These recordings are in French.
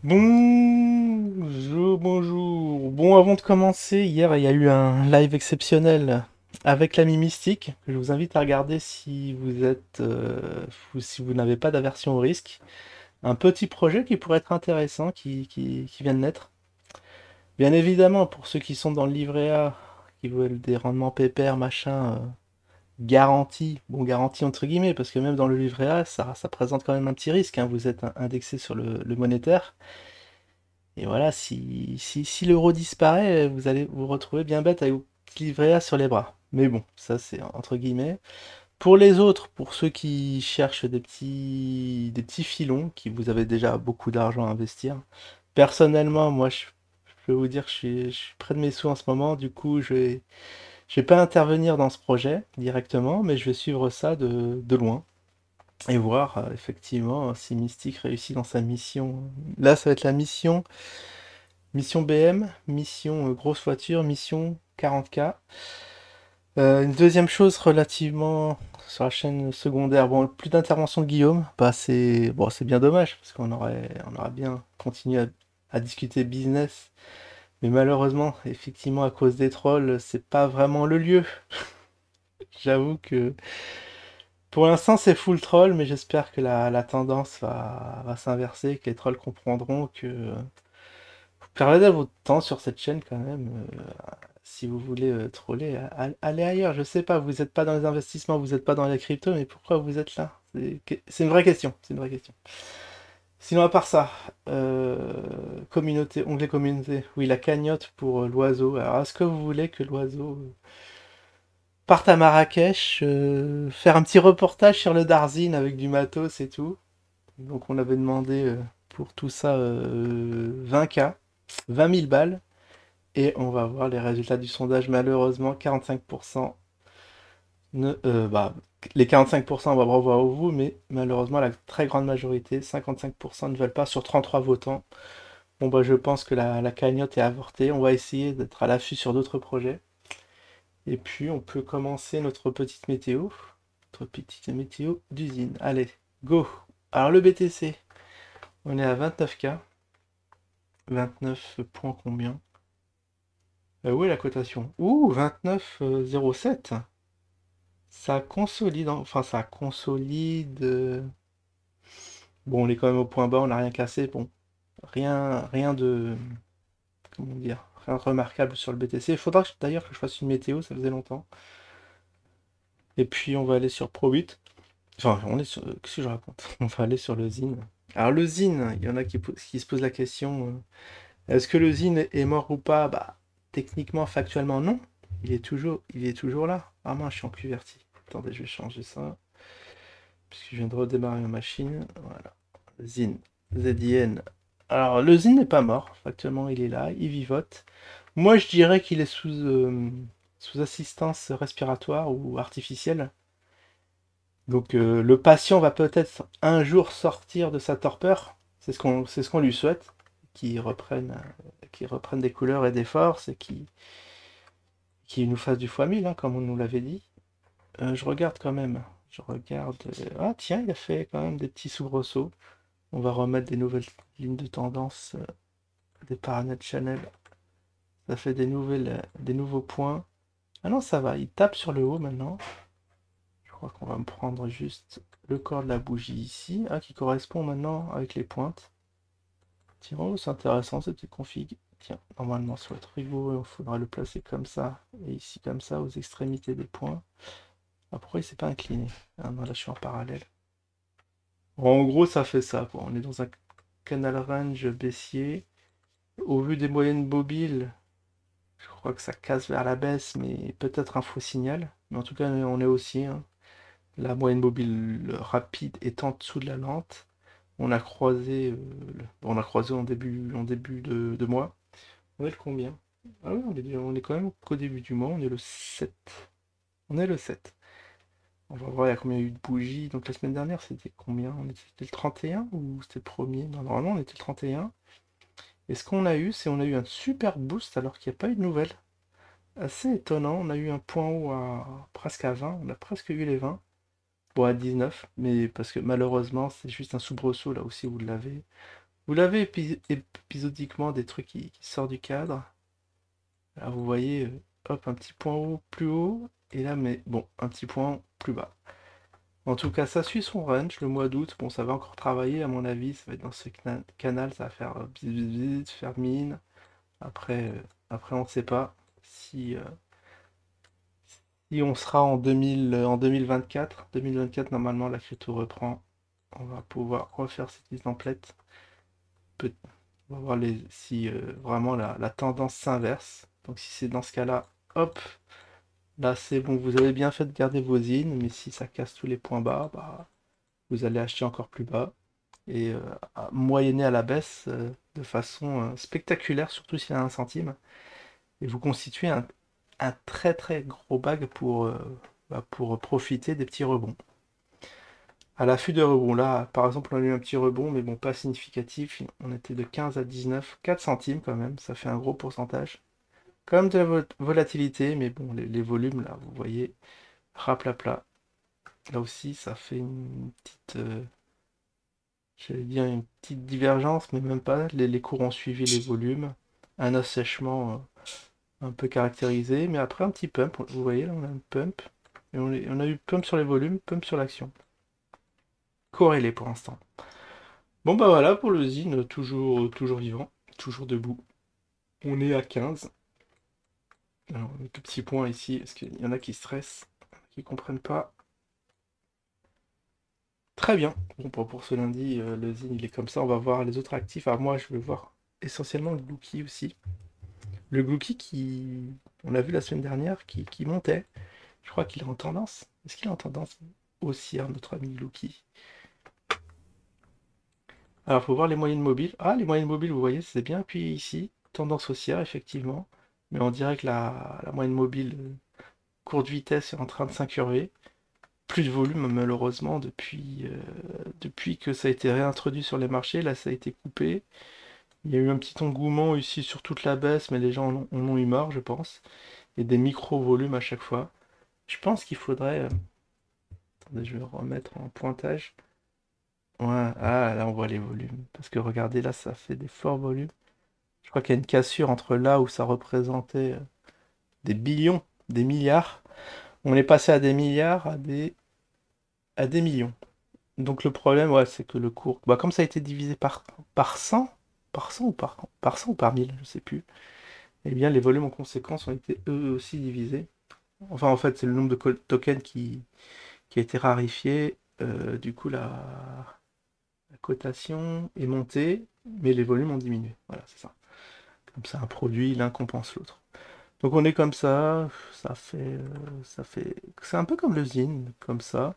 Bonjour, bonjour. Bon, avant de commencer, hier il y a eu un live exceptionnel avec l'ami Mystique que je vous invite à regarder si vous êtes ou si vous n'avez pas d'aversion au risque. Un petit projet qui pourrait être intéressant qui vient de naître. Bien évidemment, pour ceux qui sont dans le livret A, qui veulent des rendements pépères, machin, garantis, bon garantis entre guillemets, parce que même dans le livret A, ça présente quand même un petit risque, hein. Vous êtes indexé sur le monétaire. Et voilà, si l'euro disparaît, vous allez vous retrouver bien bête avec vos petits livrets A sur les bras. Mais bon, ça c'est entre guillemets. Pour les autres, pour ceux qui cherchent des petits filons, qui vous avez déjà beaucoup d'argent à investir. Personnellement, moi je peux vous dire que je suis près de mes sous en ce moment, du coup je vais pas intervenir dans ce projet directement, mais je vais suivre ça de loin. Et voir effectivement si Mystique réussit dans sa mission. Là, ça va être la mission BM, mission grosse voiture, mission 40K. Une deuxième chose relativement sur la chaîne secondaire, bon, plus d'intervention de Guillaume, bah c'est bon, c'est bien dommage parce qu'on aurait bien continué à discuter business, mais malheureusement, effectivement, à cause des trolls, c'est pas vraiment le lieu. J'avoue que pour l'instant, c'est full troll, mais j'espère que la tendance va s'inverser, que les trolls comprendront que vous perdez votre temps sur cette chaîne quand même. Si vous voulez troller, allez ailleurs. Je sais pas, vous n'êtes pas dans les investissements, vous n'êtes pas dans les cryptos, mais pourquoi vous êtes là? C'est une vraie question. C'est une vraie question. Sinon, à part ça, communauté, onglet communauté. Oui, la cagnotte pour l'oiseau. Alors, est-ce que vous voulez que l'oiseau parte à Marrakech, faire un petit reportage sur le Darzine avec du matos et tout? Donc, on avait demandé pour tout ça 20K, 20 000 balles. Et on va voir les résultats du sondage. Malheureusement, 45% bah, les 45%, bah, bravo à vous, mais malheureusement, la très grande majorité, 55% ne veulent pas sur 33 votants. Bon, bah, je pense que la cagnotte est avortée. On va essayer d'être à l'affût sur d'autres projets. Et puis, on peut commencer notre petite météo d'usine. Allez, go! Alors, le BTC, on est à 29K. 29 points combien? Où est la cotation? Ouh, 29,07. Ça consolide, enfin ça consolide. Bon, on est quand même au point bas, on n'a rien cassé. Bon, rien de, comment dire, rien de remarquable sur le BTC. Il faudra d'ailleurs que je fasse une météo, ça faisait longtemps. Et puis on va aller sur Probit. Enfin, on est sur, qu'est-ce que je raconte? On va aller sur le ZIN. Alors le ZIN, il y en a qui se posent la question, est-ce que le ZIN est mort ou pas? Bah, techniquement, factuellement, non. Il est toujours là. Ah mince, je suis en QWERTY. Attendez, je vais changer ça. Puisque je viens de redémarrer ma machine. Voilà. Zin. Z-I-N. Alors, le Zin n'est pas mort. Actuellement, il est là. Il vivote. Moi, je dirais qu'il est sous assistance respiratoire ou artificielle. Donc, le patient va peut-être un jour sortir de sa torpeur. C'est ce qu'on lui souhaite. Qu'il reprenne des couleurs et des forces et qu'il nous fasse du fois 1000, hein, comme on nous l'avait dit. Je regarde quand même. Je regarde. Ah, tiens, il a fait quand même des petits soubresauts. On va remettre des nouvelles lignes de tendance, des paramètres channel. Ça fait des nouveaux points. Ah non, ça va, il tape sur le haut maintenant. Je crois qu'on va me prendre juste le corps de la bougie ici, ah, qui correspond maintenant avec les pointes. Tiens, oh, c'est intéressant cette petite config. Tiens, normalement sur le trigo, il faudra le placer comme ça, et ici comme ça, aux extrémités des points. Ah, pourquoi il s'est pas incliné? Ah non, là je suis en parallèle. En gros, ça fait ça, quoi. On est dans un canal range baissier. Au vu des moyennes mobiles, je crois que ça casse vers la baisse, mais peut-être un faux signal. Mais en tout cas, on est aussi, hein. La moyenne mobile rapide est en dessous de la lente. On a croisé en début de mois. On est le combien? Ah oui, on est quand même qu'au début du mois, on est le 7. On est le 7. On va voir il y a combien il y a eu de bougies. Donc la semaine dernière, c'était combien? C'était le 31 ou c'était le premier? Non, normalement, on était le 31. Et ce qu'on a eu, c'est on a eu un super boost alors qu'il n'y a pas eu de nouvelles. Assez étonnant, on a eu un point haut presque à 20, on a presque eu les 20. Bon, à 19, mais parce que malheureusement, c'est juste un soubresaut là aussi, vous l'avez. Vous l'avez épisodiquement des trucs qui sortent du cadre. Là, vous voyez, hop, un petit point haut, plus haut, et là, mais bon, un petit point plus bas. En tout cas, ça suit son range, le mois d'août. Bon, ça va encore travailler, à mon avis. Ça va être dans ce canal, ça va faire bzz, bzz, bzz, faire mine. Après, après on ne sait pas si on sera en 2000, en 2024. 2024, normalement, la crypto reprend. On va pouvoir refaire cette mise template. On va voir si vraiment la tendance s'inverse. Donc si c'est dans ce cas-là, hop, là c'est bon, vous avez bien fait de garder vos in, mais si ça casse tous les points bas, bah, vous allez acheter encore plus bas et moyenner à la baisse de façon spectaculaire, surtout s'il y a un centime. Et vous constituez un très très gros bag pour profiter des petits rebonds. À l'affût de rebonds, là, par exemple, on a eu un petit rebond, mais bon, pas significatif. On était de 15 à 19, 4 centimes quand même, ça fait un gros pourcentage. Quand même de la volatilité, mais bon, les volumes, là, vous voyez, raplapla. Là aussi, ça fait une petite, j'allais dire une petite divergence, mais même pas. Les cours ont suivi les volumes. Un assèchement un peu caractérisé, mais après un petit pump. Vous voyez, là, on a un pump. Et on a eu pump sur les volumes, pump sur l'action. Corrélé pour l'instant. Bon bah voilà pour le Zine, toujours vivant, toujours debout. On est à 15. Alors, un tout petit point ici, parce qu'il y en a qui stressent, qui comprennent pas. Très bien. Bon, pour ce lundi, le Zine il est comme ça. On va voir les autres actifs. Alors moi, je vais voir essentiellement le Glucky aussi. Le Glucky qui, on l'a vu la semaine dernière, qui montait. Je crois qu'il est en tendance. Est-ce qu'il est en tendance haussière, notre ami Glucky? Alors, il faut voir les moyennes mobiles. Ah, les moyennes mobiles, vous voyez, c'est bien appuyé ici. Tendance haussière, effectivement. Mais on dirait que la moyenne mobile courte vitesse est en train de s'incurver. Plus de volume, malheureusement, depuis que ça a été réintroduit sur les marchés. Là, ça a été coupé. Il y a eu un petit engouement ici sur toute la baisse, mais les gens en ont eu marre, je pense. Et des micro-volumes à chaque fois. Je pense qu'il faudrait... attendez, je vais remettre en pointage. Ouais, ah, là, on voit les volumes. Parce que regardez, là, ça fait des forts volumes. Je crois qu'il y a une cassure entre là où ça représentait des billions, des milliards. On est passé à des milliards, à des millions. Donc le problème, ouais, c'est que le cours, bah, comme ça a été divisé par 100, par 100 ou par 1000, je sais plus, eh bien les volumes en conséquence ont été eux aussi divisés. Enfin, en fait, c'est le nombre de tokens qui a été rarifié. Du coup, la cotation est montée, mais les volumes ont diminué. Voilà, c'est ça. Comme ça, un produit, l'un compense l'autre. Donc on est comme ça fait, c'est un peu comme le zine, comme ça.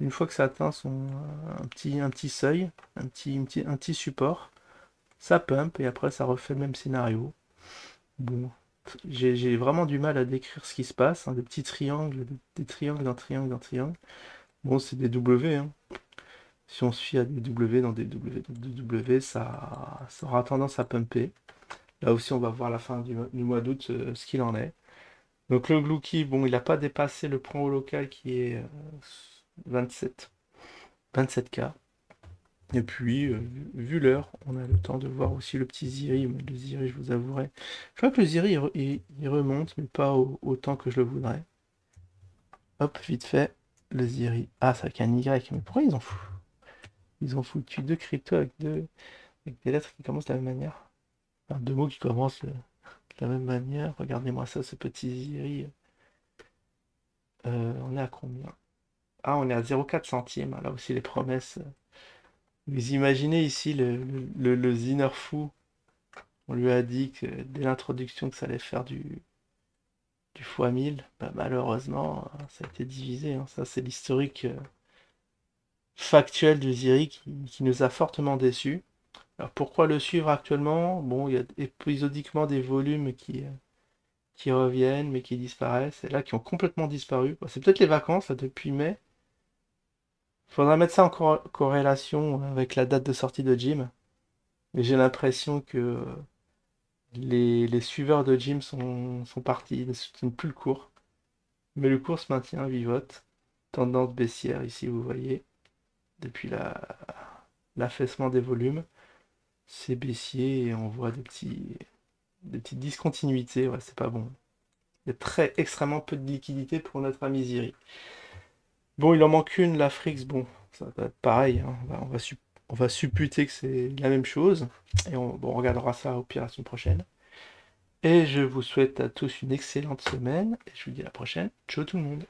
Une fois que ça atteint un petit seuil, un petit support, ça pump et après ça refait le même scénario. Bon, j'ai vraiment du mal à décrire ce qui se passe, hein, des petits triangles, des triangles, d'un triangle, d'un triangle. Bon, c'est des W, hein. Si on se fie à des W dans des W, dans des W, ça aura tendance à pumper. Là aussi, on va voir à la fin du mois d'août ce qu'il en est. Donc le Glucky, bon, il n'a pas dépassé le point haut local qui est 27, 27K. Et puis, vu l'heure, on a le temps de voir aussi le petit Ziri. Mais le Ziri, je vous avouerai. Je crois que le Ziri, il remonte, mais pas autant que je le voudrais. Hop, vite fait, le Ziri. Ah, c'est avec un Y. Mais pourquoi ils ont foutu? Ils ont foutu deux cryptos avec des lettres qui commencent de la même manière. Enfin, deux mots qui commencent de la même manière. Regardez-moi ça, ce petit Ziri. On est à combien? Ah, on est à 0,4 centimes. Là aussi, les promesses. Vous imaginez ici le Zinner fou. On lui a dit que dès l'introduction que ça allait faire du x 1000. Bah, malheureusement, ça a été divisé, hein. Ça, c'est l'historique factuel du Ziri qui nous a fortement déçus. Alors pourquoi le suivre actuellement? Bon, il y a épisodiquement des volumes qui reviennent, mais qui disparaissent, et là qui ont complètement disparu. Bon, c'est peut-être les vacances, là, depuis mai. Faudra mettre ça en corrélation avec la date de sortie de Jim. Mais j'ai l'impression que les suiveurs de Jim sont partis, ne soutiennent plus le cours. Mais le cours se maintient, vivote. Tendance baissière ici, vous voyez, depuis l'affaissement des volumes. c'est baissier et on voit des petites discontinuités. Ouais, c'est pas bon. Il y a extrêmement peu de liquidité pour notre ami Ziri. Bon, il en manque une, la Frix. Bon, ça va être pareil, hein. On va supputer que c'est la même chose. Et on regardera ça au pire la semaine prochaine. Et je vous souhaite à tous une excellente semaine. Et je vous dis à la prochaine. Ciao tout le monde.